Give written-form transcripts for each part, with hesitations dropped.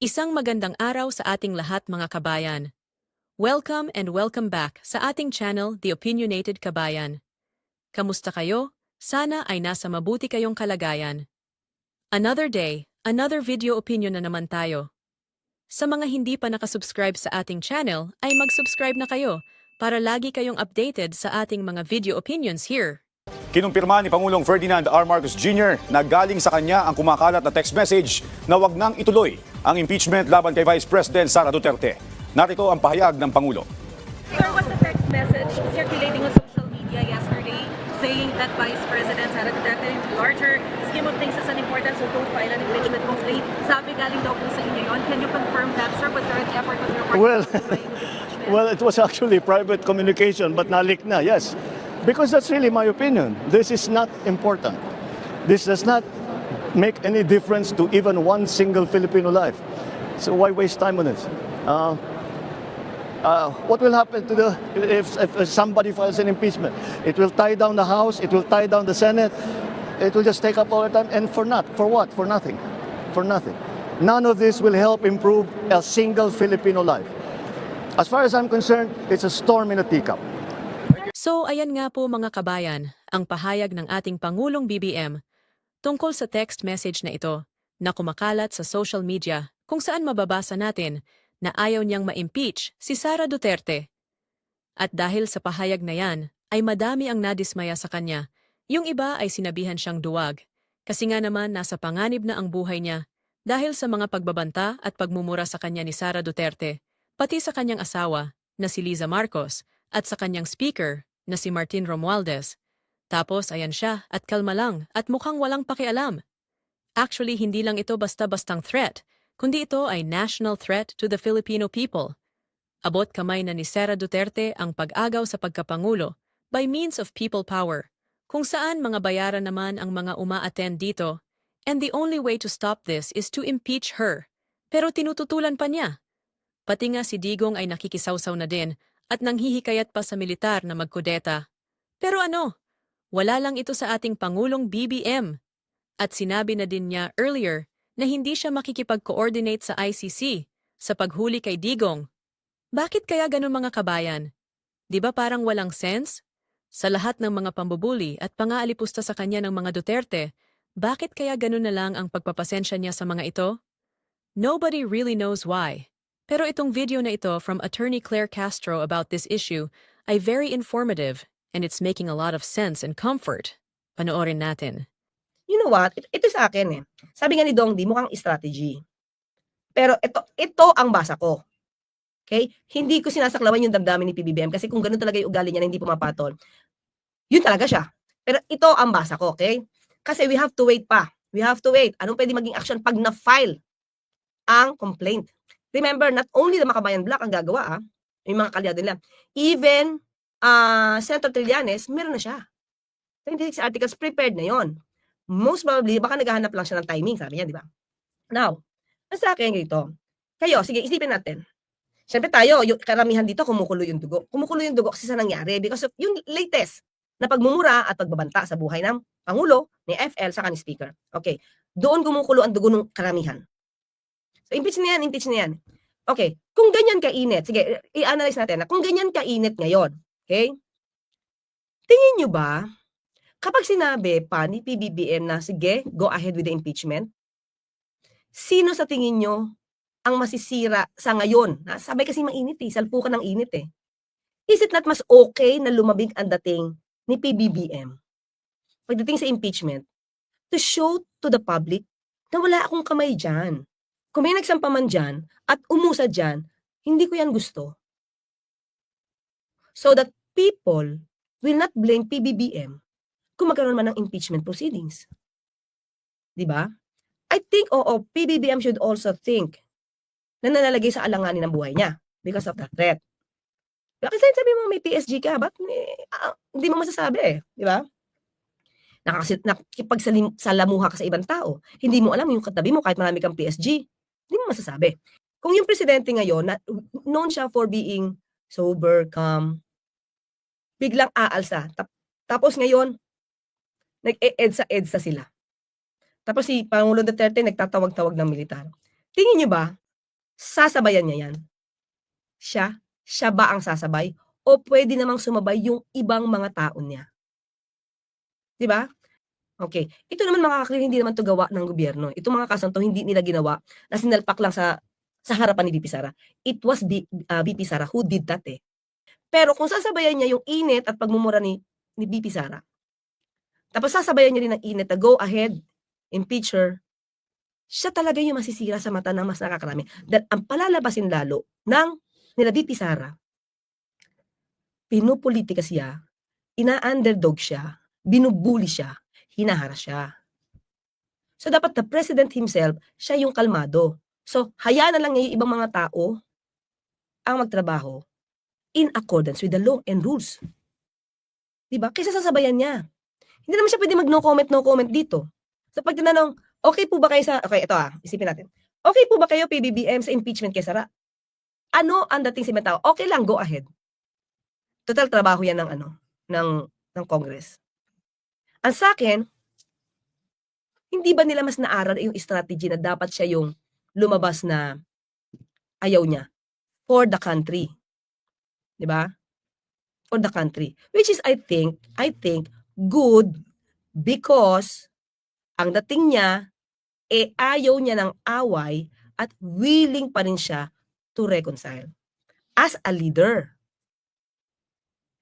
Isang magandang araw sa ating lahat mga kabayan. Welcome and welcome back sa ating channel, The Opinionated Kabayan. Kamusta kayo? Sana ay nasa mabuti kayong kalagayan. Another day, another video opinion na naman tayo. Sa mga hindi pa nakasubscribe sa ating channel, ay mag-subscribe na kayo para lagi kayong updated sa ating mga video opinions here. Kinumpirma ni Pangulong Ferdinand R. Marcos Jr. na galing sa kanya ang kumakalat na text message na wag nang ituloy ang impeachment laban kay Vice President Sara Duterte. Narito ang pahayag ng Pangulo. There was a text message circulating on social media yesterday saying that Vice President Sara Duterte, in the larger scheme of things, is unimportant, so don't file an impeachment complaint. Sabi galing daw po sa inyo yun. Can you confirm that, sir? Was there an effort on your part to file an impeachment? Well, it was actually private communication, but nalik na, yes. Because that's really my opinion. This is not important. This does not make any difference to even one single Filipino life. So why waste time on it? What will happen to if somebody files an impeachment? It will tie down the House, it will tie down the Senate, it will just take up all the time, and for what? For nothing. For nothing. None of this will help improve a single Filipino life. As far as I'm concerned, it's a storm in a teacup. So ayan nga po mga kabayan, ang pahayag ng ating Pangulong BBM tungkol sa text message na ito na kumakalat sa social media kung saan mababasa natin na ayaw niyang ma-impeach si Sara Duterte. At dahil sa pahayag na yan, ay madami ang nadismaya sa kanya. Yung iba ay sinabihan siyang duwag, kasi nga naman nasa panganib na ang buhay niya dahil sa mga pagbabanta at pagmumura sa kanya ni Sara Duterte, pati sa kanyang asawa na si Liza Marcos at sa kanyang speaker na si Martin Romualdez. Tapos ayan siya at kalma lang at mukhang walang pakialam. Actually, hindi lang ito basta-bastang threat, kundi ito ay national threat to the Filipino people. Abot kamay na ni Sara Duterte ang pag-agaw sa pagkapangulo by means of people power, kung saan mga bayaran naman ang mga uma-attend dito, and the only way to stop this is to impeach her. Pero tinututulan pa niya. Pati nga si Digong ay nakikisawsaw na din at nanghihikayat pa sa militar na magkudeta. Pero ano? Wala lang ito sa ating Pangulong BBM. At sinabi na din niya earlier na hindi siya makikipag-coordinate sa ICC sa paghuli kay Digong. Bakit kaya ganun mga kabayan? Di ba parang walang sense? Sa lahat ng mga pambubuli at pangaalipusta sa kanya ng mga Duterte, bakit kaya ganun na lang ang pagpapasensya niya sa mga ito? Nobody really knows why. Pero itong video na ito from Attorney Claire Castro about this issue ay very informative and it's making a lot of sense and comfort. Panoorin natin. You know what? Ito sa akin eh. Sabi nga ni Dongdi, mukhang strategy. Pero ito ang basa ko. Okay? Hindi ko sinasaklawan yung damdamin ni PBBM kasi kung ganun talaga yung ugali niya na hindi pumapatol, yun talaga siya. Pero ito ang basa ko, okay? Kasi we have to wait pa. We have to wait. Anong pwede maging action pag na-file ang complaint? Remember, not only the Makabayan Black ang gagawa, yung mga kalyado nila. Even Senator Trillanes, meron na siya. 26 articles prepared na yon. Most probably, baka naghahanap lang siya ng timing, sabi niya, di ba? Now, ang sa akin ganito, kayo, sige, isipin natin. Siyempre tayo, yung karamihan dito, kumukulo yung dugo. Kumukulo yung dugo kasi sa nangyari because of yung latest na pagmumura at pagbabanta sa buhay ng Pangulo, ni FL, sa ni Speaker. Okay, doon kumukulo ang dugo ng karamihan. So, impeach na yan. Okay, kung ganyan kainit, sige, i-analyze natin na kung ganyan kainit ngayon, okay? Tingin nyo ba, kapag sinabi pa ni PBBM na, sige, go ahead with the impeachment, sino sa tingin nyo ang masisira sa ngayon? Sabay kasi mainit eh, salpukan ng init eh. Is it not mas okay na lumabig ang dating ni PBBM pagdating sa impeachment to show to the public na wala akong kamay dyan? Kung may nagsampa man dyan at umusad dyan, hindi ko yan gusto. So that people will not blame PBBM kung magkaroon man ng impeachment proceedings. Diba? I think, PBBM should also think na nalalagay sa alanganin ng buhay niya because of that threat. Kasi sabi mo may PSG ka, ba't hindi mo masasabi eh. Diba? Nakipagsalamuha ka sa ibang tao. Hindi mo alam yung katabi mo kahit marami kang PSG. Hindi mo masasabi. Kung yung presidente ngayon, known siya for being sober, calm, biglang aalsa. Tapos ngayon, nag-EDSA sila. Tapos si Pangulong Duterte nagtatawag-tawag ng militar. Tingin nyo ba, sasabayan niya yan? Siya ba ang sasabay? O pwede namang sumabay yung ibang mga tao niya? 'Di ba? Okay. Ito naman mga ka-clear, hindi naman 'to gawa ng gobyerno. Itong mga kasong 'to hindi nila ginawa na sinalpak lang sa harapan ni VP Sara. It was VP Sara who did that, eh. Pero kung sasabayan niya yung init at pagmumura ni VP Sara, tapos sasabayan niya rin ng init na go ahead, impeach her, siya talaga yung masisira sa mata ng mas nakakarami. Dahil ang palalabasin lalo nila VP Sara, pinopolitika siya, ina-underdog siya, binubuli siya, hinaharas siya. So dapat the president himself, siya yung kalmado. So hayaan na lang niya yung ibang mga tao ang magtrabaho in accordance with the law and rules. 'Di ba? Kaysa sasabayan niya. Hindi naman siya pwede mag no comment dito. So pag tinanong, okay po ba kayo okay, ito isipin natin. Okay po ba kayo PBBM sa impeachment kay Sara? Ano ang dating sa mga tao? Okay lang, go ahead. Total trabaho yan ng Congress. Ang sa akin, hindi ba nila mas naaral yung strategy na dapat siya yung lumabas na ayaw niya for the country? 'Di ba? For the country. Which is I think good because ang dating niya ayaw niya ng away at willing pa rin siya to reconcile as a leader.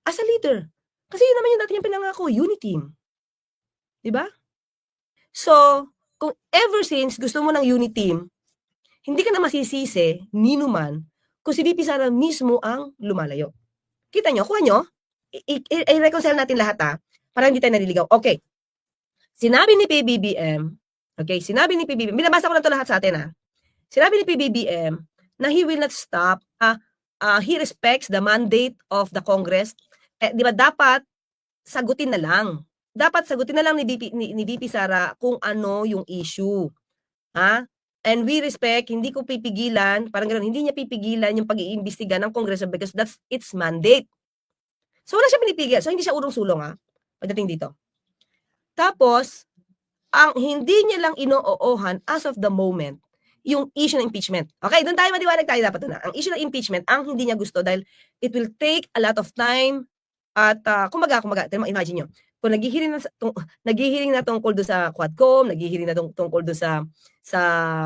As a leader. Kasi yun naman yung dati niyang pinangako, unity team. 'Di ba? So, kung ever since gusto mo ng unity team, hindi ka na masisisi, ninuman, kung si VP Sara mismo ang lumalayo. Kita nyo, kuha nyo, i-reconcile natin lahat para hindi tayo naliligaw. Okay, sinabi ni PBBM, binabasa ko na ito lahat sa atin Sinabi ni PBBM na he will not stop, he respects the mandate of the Congress. Di ba dapat sagutin na lang. Dapat sagutin na lang ni VP Sara kung ano yung issue. And we respect, hindi ko pipigilan, parang gano'n, hindi niya pipigilan yung pag-iimbestiga ng Kongreso because that's its mandate. So wala siya pinipigil. So hindi siya urong-sulong pagdating dito. Tapos, ang hindi niya lang inoohan as of the moment, yung issue ng impeachment. Okay, doon tayo maliwanag tayo dapat doon. Ang issue ng impeachment, ang hindi niya gusto dahil it will take a lot of time at kumaga, imagine nyo, kung naghihiring na tungkol doon sa Quadcom, naghihiring na tungkol doon sa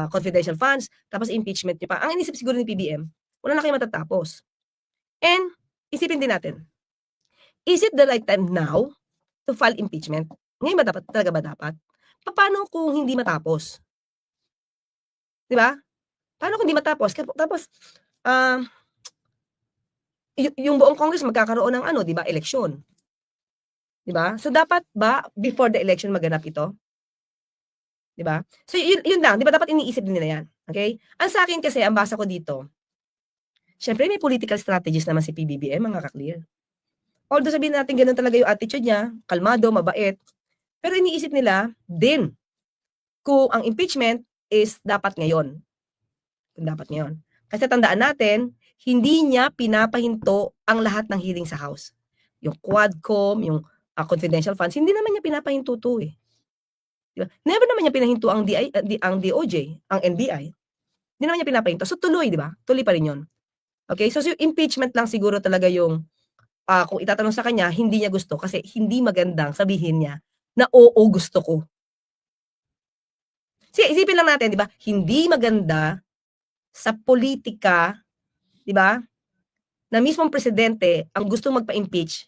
confidential funds, tapos impeachment nyo pa. Ang inisip siguro ni PBM, wala na kayo matatapos. And, isipin din natin, is it the right time now to file impeachment? Ngayon ba dapat? Talaga ba dapat? Paano kung hindi matapos? Di ba? Paano kung hindi matapos? Tapos, yung buong Congress magkakaroon ng di ba, eleksyon. Di ba? So, dapat ba before the election maganap ito? Di ba? So, yun lang. Di ba dapat iniisip din nila yan? Okay? Ang sa akin kasi, ang basa ko dito, syempre may political strategies naman si PBBM, mga ka-clear. Although sabihin natin ganun talaga yung attitude niya, kalmado, mabait, pero iniisip nila din kung ang impeachment is dapat ngayon. Dapat ngayon. Kasi tandaan natin, hindi niya pinapahinto ang lahat ng hearing sa House. Yung Quadcom, yung confidential funds, hindi naman niya pinapahinto to Diba? Never naman niya pinahinto ang DOJ, ang NBI. Hindi naman niya pinapahinto. So tuloy, di ba? Tuloy pa rin yun. Okay? So yung impeachment lang siguro talaga yung kung itatanong sa kanya, hindi niya gusto kasi hindi magandang sabihin niya na oo, gusto ko. Sige, isipin lang natin, di ba? Hindi maganda sa politika, di ba? Na mismong presidente ang gustong magpa-impeach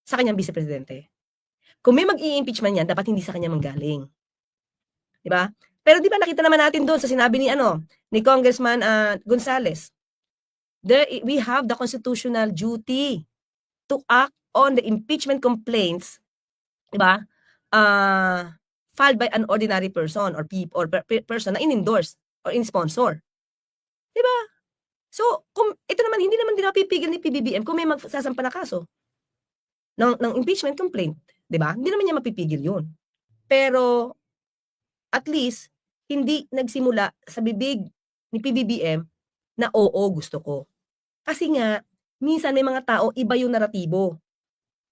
sa kanyang vice-presidente. Kung may mag-i-impeach man yan, dapat hindi sa kanya manggaling. Di ba? Pero di ba nakita naman natin doon sa sinabi ni Congressman Gonzales, we have the constitutional duty to act on the impeachment complaints, di ba? Filed by an ordinary person or person na in-endorse or in-sponsor. Di ba? So, kung ito naman, hindi naman din napipigil ni PBBM kung may magsasampa na kaso ng impeachment complaint. Di ba? Hindi naman niya mapipigil yun. Pero, at least, hindi nagsimula sa bibig ni PBBM na oo, gusto ko. Kasi nga, minsan may mga tao, iba yung naratibo.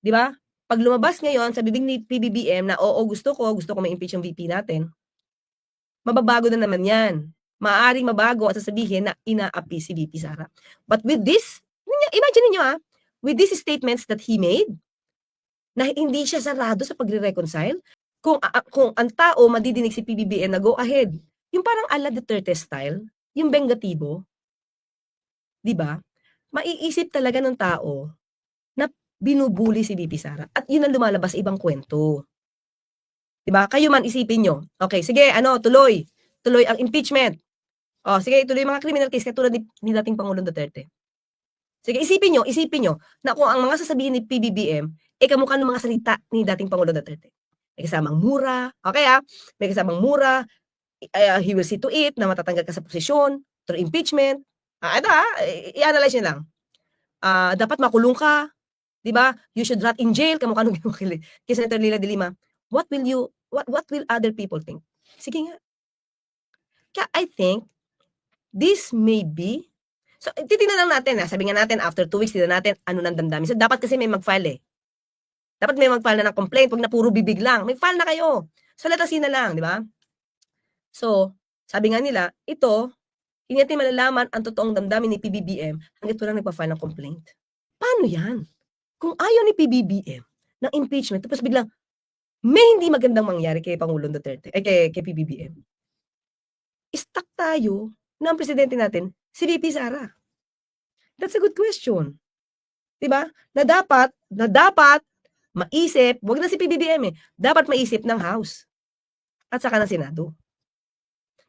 Di ba? Pag lumabas ngayon sa bibig ni PBBM na oo, gusto ko may impeach yung VP natin, mababago na naman yan. maaaring mabago at sasabihin na inaapi si VP Sara. But with this, imagine niyo with these statements that he made, na hindi siya sarado sa pagre-reconcile, kung ang tao madidinig si PBBM na go ahead, yung parang ala Duterte style, yung bengatibo, 'di ba? Maiisip talaga ng tao na binubuli si VP Sara at yun ang lumalabas ibang kwento. 'Di ba? Kayo man isipin nyo. Okay, sige, tuloy ang impeachment. Oh, sige, ituloy mga criminal case katulad ni dating Pangulong Duterte. Sige, isipin nyo na kung ang mga sasabihin ni PBBM kamukha ng mga salita ni dating Pangulong Duterte. May kasamang mura, okay may kasamang mura, he will see to it na matatanggal ka sa posisyon through impeachment. I-analyze nyo lang. Dapat makulong ka, di ba? You should rot in jail, kamukha nung ginawa kay Senator Leila de Lima. What will other people think? Sige nga. Kaya I think this may be, so titingnan lang natin, sabi nga natin after 2 weeks, tignan natin ano nang damdamin. So dapat kasi may mag-file Dapat may mag-file na ng complaint, wag na puro bibig lang. May file na kayo. So let us see na lang, di ba? So, sabi nga nila, hindi natin malalaman ang totoong damdamin ni PBBM hanggat walang nagpa-file ng complaint. Paano yan? Kung ayaw ni PBBM ng impeachment, tapos biglang may hindi magandang mangyari kay Pangulong Duterte, kay PBBM. Stuck tayo na ang presidente natin, si VP Sara. That's a good question. Diba? Na dapat maisip, wag na si PBBM dapat maisip ng House at saka ng Senado.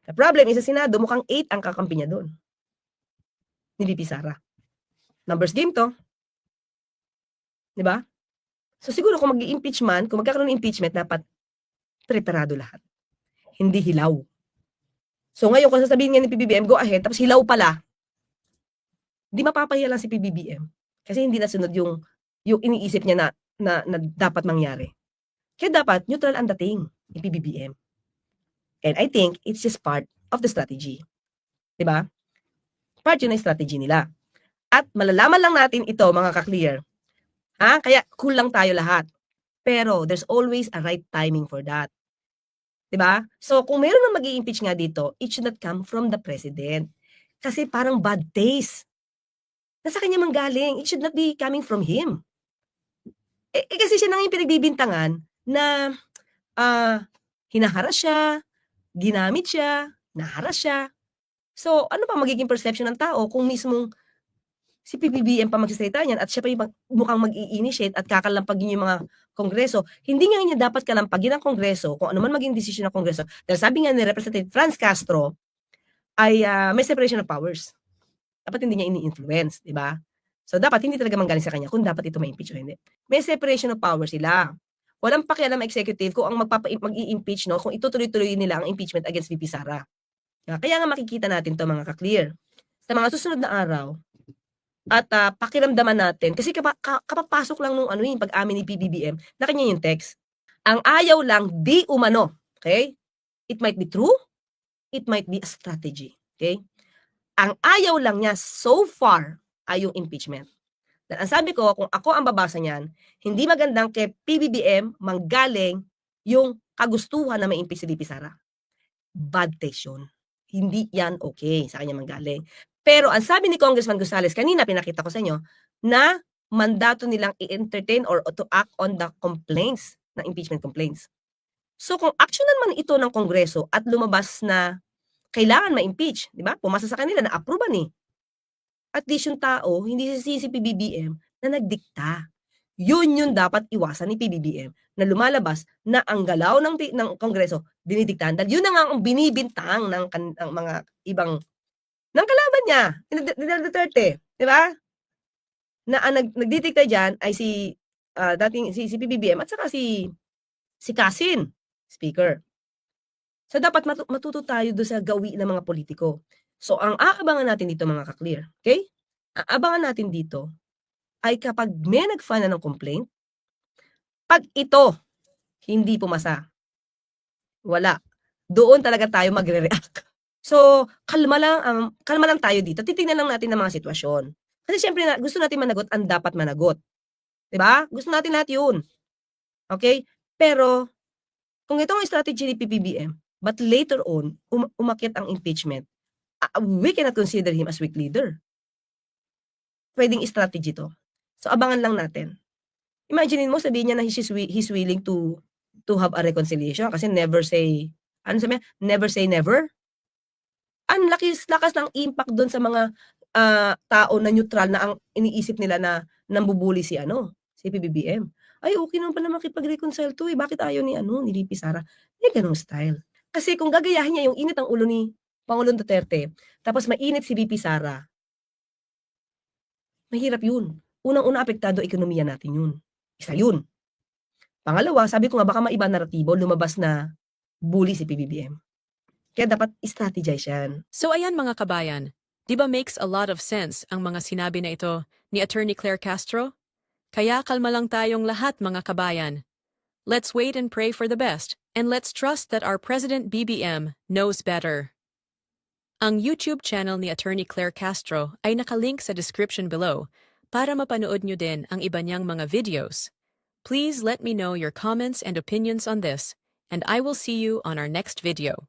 The problem is sa Senado, mukhang 8 ang kakampi niya doon. Ni VP Sara. Numbers game to. Diba? So siguro kung mag-i-impeachment, kung magkakaroon ng impeachment, dapat preparado lahat. Hindi hilaw. So ngayon, kung sasabihin nga ni PBBM, go ahead, tapos hilaw pala, hindi mapapahiya lang si PBBM. Kasi hindi nasunod yung iniisip niya na dapat mangyari. Kaya dapat neutral ang dating ni PBBM. And I think it's just part of the strategy. Diba? Part yun ng strategy nila. At malalaman lang natin ito, mga ka-clear. Kaya kulang tayo lahat. Pero there's always a right timing for that. Diba? So kung meron nang mag-i-impeach nga dito, it should not come from the president. Kasi parang bad taste. Nasa kanya manggaling. It should not be coming from him. Kasi siya nang yung pinagbibintangan na hinaharas siya, ginamit siya, naharas siya. So, ano pa magiging perception ng tao kung mismong si PBBM pa magsasalita niyan at siya pa yung mukhang mag-i-initiate at kakalampagin yung mga kongreso. Hindi nga niya dapat kalampagin ang kongreso kung ano man maging desisyon ng kongreso. Dahil sabi nga ni Representative Franz Castro ay may separation of powers. Dapat hindi niya ini-influence, di ba? So, dapat hindi talaga manggaling sa kanya kung dapat ito ma-impeach o hindi. May separation of powers sila. Walang pakialam ang executive kung ang mag-i-impeach, kung itutuloy-tuloy nila ang impeachment against VP Sara. Kaya nga makikita natin to, mga ka-clear. Sa mga susunod na araw, at pakiramdaman natin, kasi kapapasok lang nung pag-amin ni PBBM, na kanya yung text. Ang ayaw lang, di umano. Okay? It might be true, it might be a strategy. Okay? Ang ayaw lang niya so far ay yung impeachment. Dan ang sabi ko, kung ako ang babasa niyan, hindi magandang kay PBBM manggaling yung kagustuhan na ma-impeach si VP Sara. Bad taste yun. Hindi yan okay sa kanya manggaling. Pero ang sabi ni Congressman Gonzales, kanina pinakita ko sa inyo, na mandato nilang i-entertain or to act on the complaints, na impeachment complaints. So kung actionan man ito ng Kongreso at lumabas na kailangan ma-impeach, di ba? Pumasa sa kanila na approve ni. At least yung tao, hindi si PBBM na nagdikta. Yun dapat iwasan ni PBBM na lumalabas na ang galaw ng Kongreso dinidiktahan. Dahil yun na nga ang binibintang ng mga ibang ng kalaban niya, ni Duterte, di ba? Na ang nagdidikta diyan ay si PBBM at saka si Kasin, speaker. So dapat matuto tayo do sa gawi ng mga politiko. So ang aabangan natin dito, mga ka-clear, okay? Aabangan natin dito ay kapag may nag-file na ng complaint, pag ito hindi pumasa, wala. Doon talaga tayo magre-react. So, kalma lang tayo dito. Titingnan lang natin ang mga sitwasyon. Kasi syempre, gusto natin managot ang dapat managot. 'Di ba? Gusto natin lahat 'yun. Okay? Pero kung ito ang strategy ni PBBM, but later on umakyat ang impeachment, we cannot consider him as weak leader. Pwedeng strategy to. So abangan lang natin. Imaginein mo, sabihin niya na he's willing to have a reconciliation kasi never say, ano sabi niya? Never say never. Ang lakas ng impact doon sa mga tao na neutral na ang iniisip nila na nambubuli si PBBM. Ay, okay naman pala makipag-reconcile to eh. Bakit ayaw ni VP Sara? May ganong style. Kasi kung gagayahin niya yung init ang ulo ni Pangulong Duterte, tapos mainit si VP Sara, mahirap yun. Unang-una apektado ekonomiya natin yun. Isa yun. Pangalawa, sabi ko nga baka maiba naratibo, lumabas na bully si PBBM. Kaya dapat strategize yan. So ayan mga kabayan, di ba makes a lot of sense ang mga sinabi na ito ni Attorney Claire Castro? Kaya kalma lang tayong lahat mga kabayan. Let's wait and pray for the best, and let's trust that our President BBM knows better. Ang YouTube channel ni Attorney Claire Castro ay nakalink sa description below para mapanood nyo din ang iba niyang mga videos. Please let me know your comments and opinions on this, and I will see you on our next video.